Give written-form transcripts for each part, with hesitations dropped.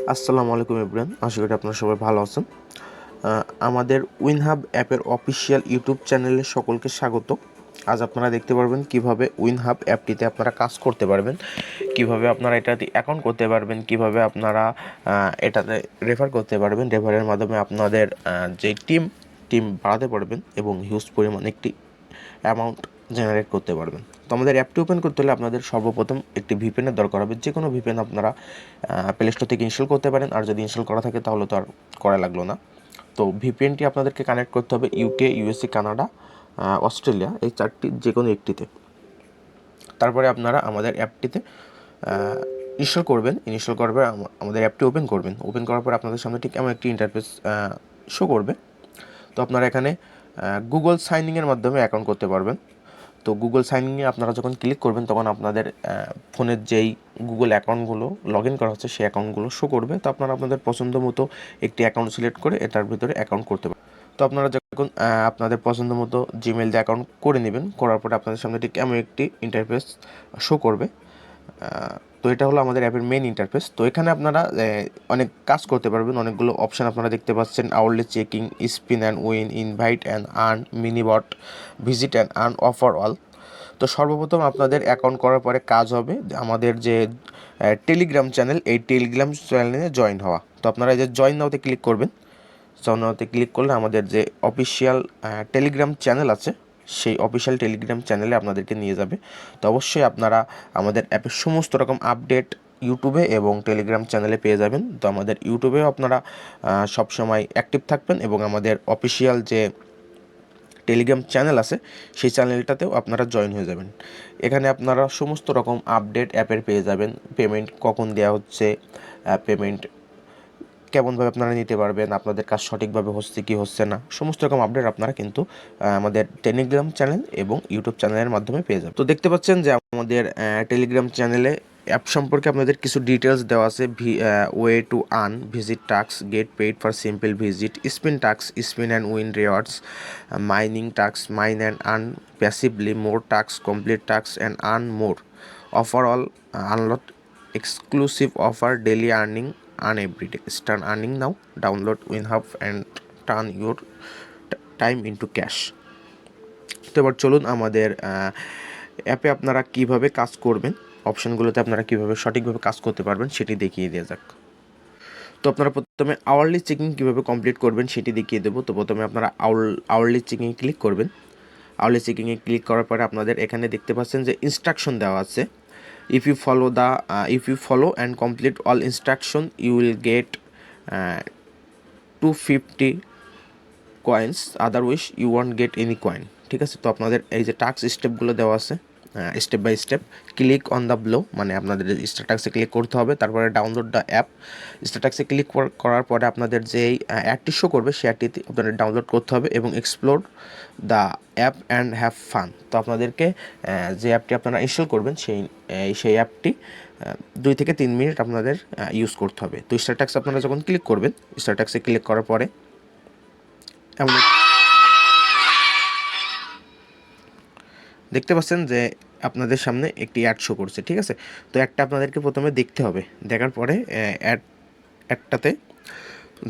আসসালামু আলাইকুম এভরিওয়ান, আশা করি আপনারা সবাই ভালো আছেন। আমাদের উইনহাব অ্যাপের অফিসিয়াল ইউটিউব চ্যানেলে সকলকে স্বাগত। আজ আপনারা দেখতে পারবেন কিভাবে উইনহাব অ্যাপটিতে আপনারা কাজ করতে পারবেন, কিভাবে আপনারা এটাতে অ্যাকাউন্ট করতে পারবেন, কিভাবে আপনারা এটাতে রেফার করতে পারবেন। রেফারের মাধ্যমে আপনাদের যে টিম বাড়াতে পারবেন এবং হিউজ পরিমাণ একটি অ্যামাউন্ট জেনারেট করতে পারবেন। তো আমাদের অ্যাপটি ওপেন করতে হলে আপনাদের সর্বপ্রথম একটি ভিপিএনের দরকার হবে। যে কোনো ভিপিএন আপনারা প্লে স্টোর থেকে ইনস্টল করতে পারেন, আর যদি ইনস্টল করা থাকে তাহলে তো আর করা লাগলো না। তো ভিপিএনটি আপনাদেরকে কানেক্ট করতে হবে ইউকে, ইউএসএ, কানাডা, অস্ট্রেলিয়া, এই চারটি যে কোনো একটিতে। তারপরে আপনারা আমাদের অ্যাপটিতে ইনস্টল করবেন। ইনস্টল করার পর আমাদের অ্যাপটি ওপেন করবেন। ওপেন করার পর আপনাদের সামনে ঠিক এমন একটি ইন্টারফেস শো করবে। তো আপনারা এখানে গুগল সাইনিংয়ের মাধ্যমে অ্যাকাউন্ট করতে পারবেন। তো গুগল সাইনিংয়ে আপনারা যখন ক্লিক করবেন তখন আপনাদের ফোনের যেই গুগল অ্যাকাউন্টগুলো লগ ইন করা হচ্ছে সেই অ্যাকাউন্টগুলো শো করবে। তো আপনারা আপনাদের পছন্দ মতো একটি অ্যাকাউন্ট সিলেক্ট করে এটার ভিতরে অ্যাকাউন্ট করতে পারেন। তো আপনারা যখন আপনাদের পছন্দ মতো জিমেল দিয়ে অ্যাকাউন্ট করে নেবেন, করার পরে আপনাদের সামনে ঠিক এমন একটি ইন্টারফেস শো করবে। তো এটা হলো আমাদের অ্যাপের মেইন ইন্টারফেস। তো এখানে আপনারা অনেক কাজ করতে পারবেন, অনেকগুলো অপশান আপনারা দেখতে পাচ্ছেন। Hourly checking, spin and win, invite and earn, minibot, visit and earn, offer all. তো সর্বপ্রথম আপনাদের অ্যাকাউন্ট করার পরে কাজ হবে আমাদের যে টেলিগ্রাম চ্যানেল, এই টেলিগ্রাম চ্যানেলে জয়েন হওয়া। তো আপনারা এই যে জয়েন নাওতে ক্লিক করবেন। জয়েন নাওতে ক্লিক করলে আমাদের যে অফিসিয়াল টেলিগ্রাম চ্যানেল আছে সেই অফিসিয়াল টেলিগ্রাম চ্যানেলে আপনাদেরকে নিয়ে যাবে। তো অবশ্যই আপনারা আমাদের অ্যাপের সমস্ত রকম আপডেট ইউটিউবে এবং টেলিগ্রাম চ্যানেলে পেয়ে যাবেন। তো আমাদের ইউটিউবেও আপনারা সবসময় অ্যাক্টিভ থাকবেন এবং আমাদের অফিসিয়াল যে টেলিগ্রাম চ্যানেল আছে সেই চ্যানেলটাতেও আপনারা জয়েন হয়ে যাবেন। এখানে আপনারা সমস্ত রকম আপডেট অ্যাপের পেয়ে যাবেন। পেমেন্ট কখন দেওয়া হচ্ছে, পেমেন্ট কেমনভাবে আপনারা নিতে পারবেন, আপনাদের কাজ সঠিকভাবে হচ্ছে কি হচ্ছে না, সমস্ত রকম আপডেট আপনারা কিন্তু আমাদের টেলিগ্রাম চ্যানেল এবং ইউটিউব চ্যানেলের মাধ্যমে পেয়ে যাবেন। তো দেখতে পাচ্ছেন যে আমাদের টেলিগ্রাম চ্যানেলে অ্যাপ সম্পর্কে আপনাদের কিছু ডিটেলস দেওয়া আছে। Way to earn, visit task, gate paid for simple visit, spin task, spin and win rewards, mining task, mine and earn passively, more task, complete task and earn more, offer all, unlock exclusive offer, daily earning, earn every day, start earning now, download WinHub and turn your time into cash। তো এবার চলুন আমাদের অ্যাপে আপনারা কিভাবে কাজ করবেন, অপশানগুলোতে আপনারা কিভাবে সঠিকভাবে কাজ করতে পারবেন সেটি দেখিয়ে দেওয়া যাক। তো আপনারা প্রথমে আওয়ারলি চেকিং কীভাবে কমপ্লিট করবেন সেটি দেখিয়ে দেবো। তো প্রথমে আপনারা আওয়ারলি চেকিংয়ে ক্লিক করবেন। আওয়ারলি চেকিংয়ে ক্লিক করার পরে আপনাদের এখানে দেখতে পাচ্ছেন যে ইনস্ট্রাকশন দেওয়া আছে। If you follow and complete all instruction, you will get 250 coins, otherwise you won't get any coin। ঠিক আছে। তো আপনাদের এই যে টাস্ক স্টেপগুলো দেওয়া আছে, step by step, click on the below, মানে আপনাদের স্ট্যাটাসে ক্লিক করতে হবে। তারপরে ডাউনলোড দ্য অ্যাপ, স্ট্যাটাসে ক্লিক করার পরে আপনাদের যেই অ্যাডটি শো করবে সেই অ্যাডটিতে আপনাদের ডাউনলোড করতে হবে এবং explore the app and have fun. তো আপনাদেরকে যে অ্যাপটি আপনারা ইনস্টল করবেন সেই অ্যাপটি 2 থেকে 3 মিনিট আপনাদের ইউজ করতে হবে। তো স্ট্যাটাস আপনারা যখন ক্লিক করবেন, স্ট্যাটাসে ক্লিক করার পরে এমন দেখতে পাচ্ছেন যে আপনাদের সামনে একটি অ্যাড শো করছে। ঠিক আছে। তো অ্যাডটা আপনাদেরকে প্রথমে দেখতে হবে। দেখার পরে অ্যাডটাতে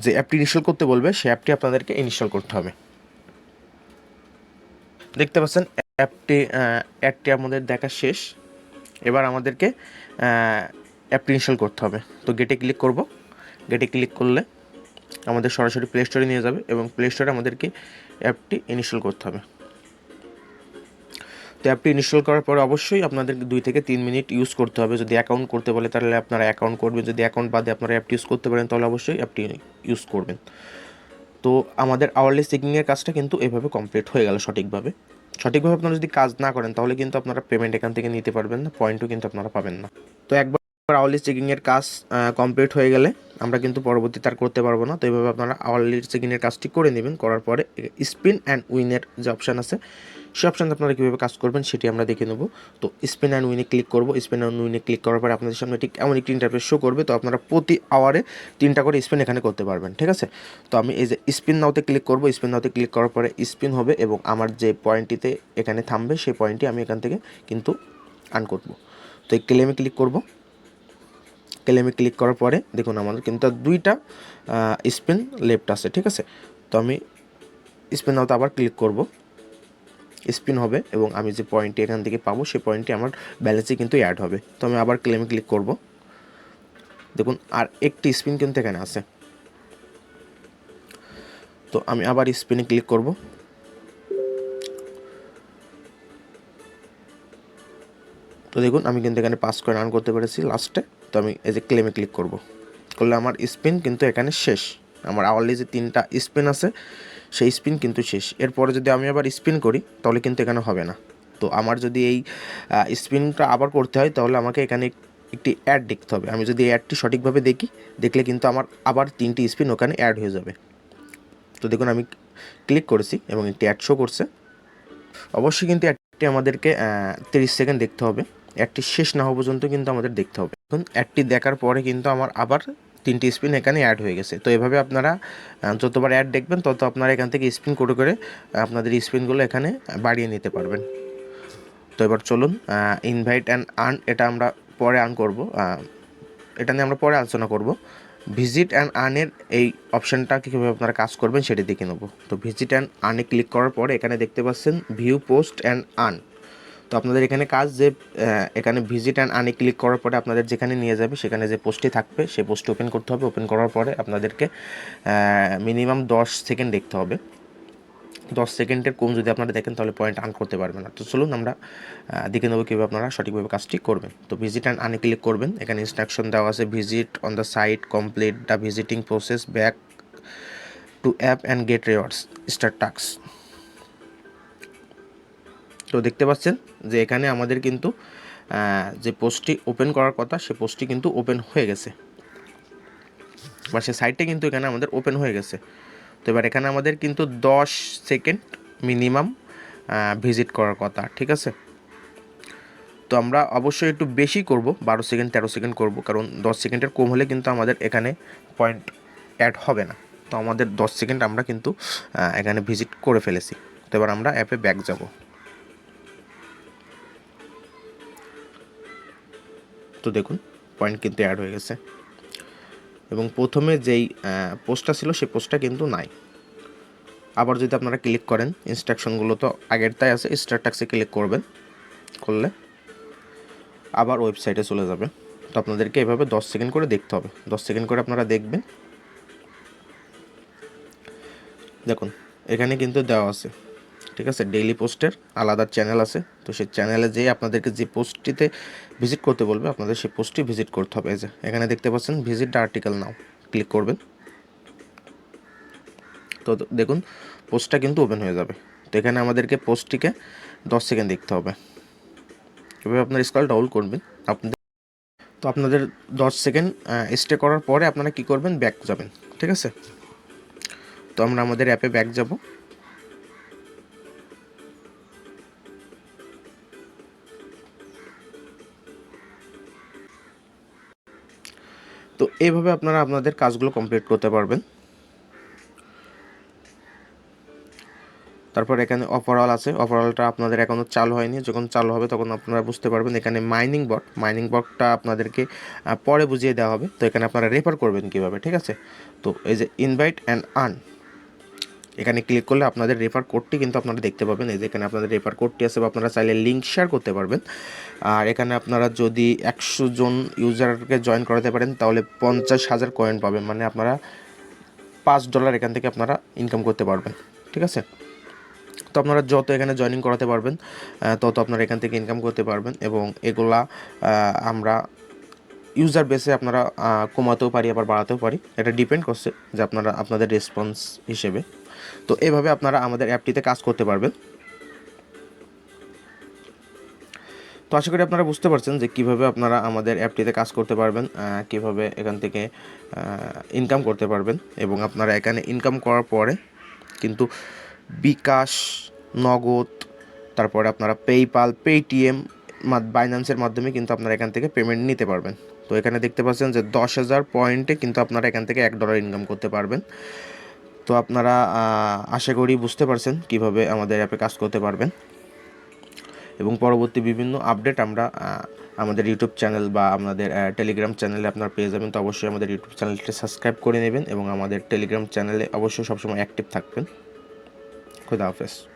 যে অ্যাপটি ইনস্টল করতে বলবে সেই অ্যাপটি আপনাদেরকে ইনস্টল করতে হবে। দেখতে পাচ্ছেন অ্যাডটি আমাদের দেখা শেষ। এবার আমাদেরকে অ্যাপটি ইনস্টল করতে হবে। তো গেটে ক্লিক করব। গেটে ক্লিক করলে আমাদের সরাসরি প্লে স্টোরে নিয়ে যাবে এবং প্লে স্টোরে আমাদেরকে অ্যাপটি ইনস্টল করতে হবে। তো অ্যাপটি ইনস্টল করার পরে অবশ্যই আপনাদেরকে 2 থেকে 3 মিনিট ইউজ করতে হবে। যদি অ্যাকাউন্ট করতে বলে তাহলে আপনারা অ্যাকাউন্ট করবেন, যদি অ্যাকাউন্ট বাদে আপনারা অ্যাপটি ইউজ করতে পারেন তাহলে অবশ্যই অ্যাপটি ইউজ করবেন। তো আমাদের আওয়ারলি চেকিংয়ের কাজটা কিন্তু এভাবে কমপ্লিট হয়ে গেল সঠিকভাবে। আপনারা যদি কাজ না করেন তাহলে কিন্তু আপনারা পেমেন্ট এখান থেকে নিতে পারবেন না, পয়েন্টও কিন্তু আপনারা পাবেন না। তো একবার আওয়ারলি চেকিংয়ের কাজ কমপ্লিট হয়ে গেলে আমরা কিন্তু পরবর্তীতে আর করতে পারবো না। তো এইভাবে আপনারা আওয়ারলি চেকিংয়ের কাজটি করে নেবেন। করার পরে স্পিন অ্যান্ড উইনের যে অপশান আছে সেই অপশানে আপনারা কীভাবে কাজ করবেন সেটি আমরা দেখে নেব। তো স্পিন অ্যান্ড উইনে ক্লিক করব। স্পিন অ্যান্ড উইনে ক্লিক করার পরে আপনাদের সামনে ঠিক এমন একটি ইন্টারফেস শো করবে। তো আপনারা প্রতি আওয়ারে 3টা করে স্পিন এখানে করতে পারবেন। ঠিক আছে। তো আমি এই যে স্পিন নাওতে ক্লিক করব। স্পিন নাওতে ক্লিক করার পরে স্পিন হবে এবং আমার যে পয়েন্টটিতে এখানে থামবে সেই পয়েন্টটি আমি এখান থেকে কিন্তু আর্ন করব। তো এই ক্লেমে ক্লিক করব। ক্লেমে ক্লিক করার পরে দেখুন আমাদের কিন্তু 2টা স্পিন লেফট আছে, ঠিক আছে। তো আমি স্পিন নাওতে আবার ক্লিক করব, স্পিন হবে এবং আমি যে পয়েন্টটি এখান থেকে পাবো সেই পয়েন্টটি আমার ব্যালেন্সে কিন্তু অ্যাড হবে। তো আমি আবার ক্লেমে ক্লিক করব, দেখুন আর একটি স্পিন কিন্তু এখানে আছে। তো আমি আবার স্পিনে ক্লিক করব, তো দেখুন আমি কিন্তু এখানে 5 কয়েন আর্ন করতে পেরেছি লাস্টে। তো আমি এই যে ক্লেমে ক্লিক করব, করলে আমার স্পিন কিন্তু এখানে শেষ। আমার আওয়ারলি যে 3টা স্পিন আছে সেই স্পিন কিন্তু শেষ। এরপরে যদি আমি আবার স্পিন করি তাহলে কিন্তু এখানে হবে না। তো আমার যদি এই স্পিনটা আবার করতে হয় তাহলে আমাকে এখানে একটি অ্যাড দেখতে হবে। আমি যদি অ্যাডটি সঠিকভাবে দেখলে কিন্তু আমার আবার 3টি স্পিন ওখানে অ্যাড হয়ে যাবে। তো দেখুন আমি ক্লিক করেছি এবং একটি অ্যাড শো করছে। অবশ্যই কিন্তু অ্যাডটি আমাদেরকে 30 সেকেন্ড দেখতে হবে। অ্যাডটি শেষ না হওয়া পর্যন্ত কিন্তু আমাদের দেখতে হবে। এখন অ্যাডটি দেখার পরে কিন্তু আমার আবার 3টি স্পিন এখানে অ্যাড হয়ে গেছে। তো এভাবে আপনারা যতবার অ্যাড দেখবেন তত আপনারা এখান থেকে স্পিন করে আপনাদের স্পিনগুলো এখানে বাড়িয়ে নিতে পারবেন। তো এবার চলুন ইনভাইট অ্যান্ড আর্ন এটা আমরা পরে আর্ন করব, এটা নিয়ে আমরা পরে আলোচনা করব। ভিজিট অ্যান্ড আর্নের এই অপশানটা কীভাবে আপনারা কাজ করবেন সেটি দেখে নেব। তো ভিজিট অ্যান্ড আর্নে ক্লিক করার পরে এখানে দেখতে পাচ্ছেন ভিউ পোস্ট অ্যান্ড আর্ন। তো আপনাদের এখানে কাজ যে এখানে ভিজিট অ্যান্ড আর্নে ক্লিক করার পরে আপনাদের যেখানে নিয়ে যাবে সেখানে যে পোস্টটি থাকবে সেই পোস্টটি ওপেন করতে হবে। ওপেন করার পরে আপনাদেরকে মিনিমাম 10 সেকেন্ড দেখতে হবে। 10 সেকেন্ডের কম যদি আপনারা দেখেন তাহলে পয়েন্ট আর্ন করতে পারবেন না। তো চলুন আমরা দেখে নেবো কীভাবে আপনারা সঠিকভাবে কাজটি করবেন। তো ভিজিট অ্যান্ড আর্নে ক্লিক করবেন, এখানে ইনস্ট্রাকশন দেওয়া আছে visit on the site, complete the visiting process, back to app and get rewards, start task. তো দেখতে পাচ্ছেন যে এখানে আমাদের কিন্তু যে পোস্টটি ওপেন করার কথা সে পোস্টটি কিন্তু ওপেন হয়ে গেছে, বা সে সাইটটা কিন্তু এখানে আমাদের ওপেন হয়ে গেছে। তো এবার এখানে আমাদের কিন্তু 10 সেকেন্ড মিনিমাম ভিজিট করার কথা, ঠিক আছে। তো আমরা অবশ্যই একটু বেশি করব, 12 সেকেন্ড 13 সেকেন্ড করব, কারণ 10 সেকেন্ডের কম হলে কিন্তু আমাদের এখানে পয়েন্ট অ্যাড হবে না। তো আমাদের 10 সেকেন্ড আমরা কিন্তু এখানে ভিজিট করে ফেলেছি। তো এবার আমরা অ্যাপে ব্যাক যাব। তো দেখুন পয়েন্ট কিন্তু অ্যাড হয়ে গেছে এবং প্রথমে যেই পোস্টটা ছিল সেই পোস্টটা কিন্তু নাই। আবার যদি আপনারা ক্লিক করেন, ইনস্ট্রাকশনগুলো তো আগের তাই আছে, স্টার্ট টাস্কে ক্লিক করবেন, করলে আবার ওয়েবসাইটে চলে যাবে। তো আপনাদেরকে এভাবে 10 সেকেন্ড করে দেখতে হবে। 10 সেকেন্ড করে আপনারা দেখবেন, দেখুন এখানে কিন্তু দেওয়া আছে, ঠিক আছে। ডেইলি পোস্টের আলাদা চ্যানেল আছে। তো সেই চ্যানেলে যেয়ে আপনাদেরকে যে পোস্টটিতে ভিজিট করতে বলবে আপনাদের সেই পোস্টটি ভিজিট করতে হবে। এই যে এখানে দেখতে পাচ্ছেন visit the article now, click করবেন। তো দেখুন পোস্টটা কিন্তু ওপেন হয়ে যাবে। তো এখানে আমাদেরকে পোস্টটিকে 10 সেকেন্ড দেখতে হবে। এভাবে আপনার স্ক্রল ডাউন করবেন আপনাদের 10 সেকেন্ড স্টে করার পরে আপনারা কি করবেন, ব্যাক যাবেন, ঠিক আছে। তো আমরা আমাদের অ্যাপে ব্যাক যাব। তো এইভাবে আপনারা আপনাদের কাজগুলো কমপ্লিট করতে পারবেন। তারপর এখানে ওভারঅল আছে, ওভারঅলটা আপনাদের এখনও চালু হয়নি, যখন চালু হবে তখন আপনারা বুঝতে পারবেন। এখানে মাইনিং বটটা আপনাদেরকে পরে বুঝিয়ে দেওয়া হবে। তো এখানে আপনারা রেফার করবেন কীভাবে, ঠিক আছে। তো এই যে ইনভাইট অ্যান্ড আর্ন, এখানে ক্লিক করলে আপনাদের রেফার কোডটি কিন্তু আপনারা দেখতে পাবেন। এই যে এখানে আপনাদের রেফার কোডটি আছে, বা আপনারা চাইলে লিঙ্ক শেয়ার করতে পারবেন। আর এখানে আপনারা যদি 100 জন ইউজারকে জয়েন করাতে পারেন তাহলে 50,000 কয়েন পাবেন, মানে আপনারা $5 এখান থেকে আপনারা ইনকাম করতে পারবেন, ঠিক আছে। তো আপনারা যত এখানে জয়েনিং করাতে পারবেন তত আপনারা এখান থেকে ইনকাম করতে পারবেন, এবং এগুলা আমরা ইউজার বেসে আপনারা কমাতেও পারি আবার বাড়াতেও পারি, এটা ডিপেন্ড করছে যে আপনাদের রেসপন্স হিসেবে। তো এইভাবে আপনারা আমাদের অ্যাপটিতে কাজ করতে পারবেন। তো আশা করি আপনারা বুঝতে পারছেন যে কীভাবে আপনারা আমাদের অ্যাপটিতে কাজ করতে পারবেন, কীভাবে এখান থেকে ইনকাম করতে পারবেন। এবং আপনারা এখানে ইনকাম করার পরে কিন্তু বিকাশ, নগদ, তারপরে আপনারা পেইপাল, পেটিএম, বাইন্যান্সের মাধ্যমে কিন্তু আপনারা এখান থেকে পেমেন্ট নিতে পারবেন। তো এখানে দেখতে পাচ্ছেন যে 10,000 পয়েন্টে কিন্তু আপনারা এখান থেকে $1 ইনকাম করতে পারবেন। তো আপনারা আশা করি বুঝতে পারছেন কিভাবে আমাদের অ্যাপে কাজ করতে পারবেন, এবং পরবর্তী বিভিন্ন আপডেট আমরা আমাদের ইউটিউব চ্যানেল বা আমাদের টেলিগ্রাম চ্যানেলে আপনারা পেয়ে যাবেন। তো অবশ্যই আমাদের ইউটিউব চ্যানেলটি সাবস্ক্রাইব করে নেবেন এবং আমাদের টেলিগ্রাম চ্যানেলে অবশ্যই সবসময় অ্যাক্টিভ থাকবেন। খুদা হাফেজ।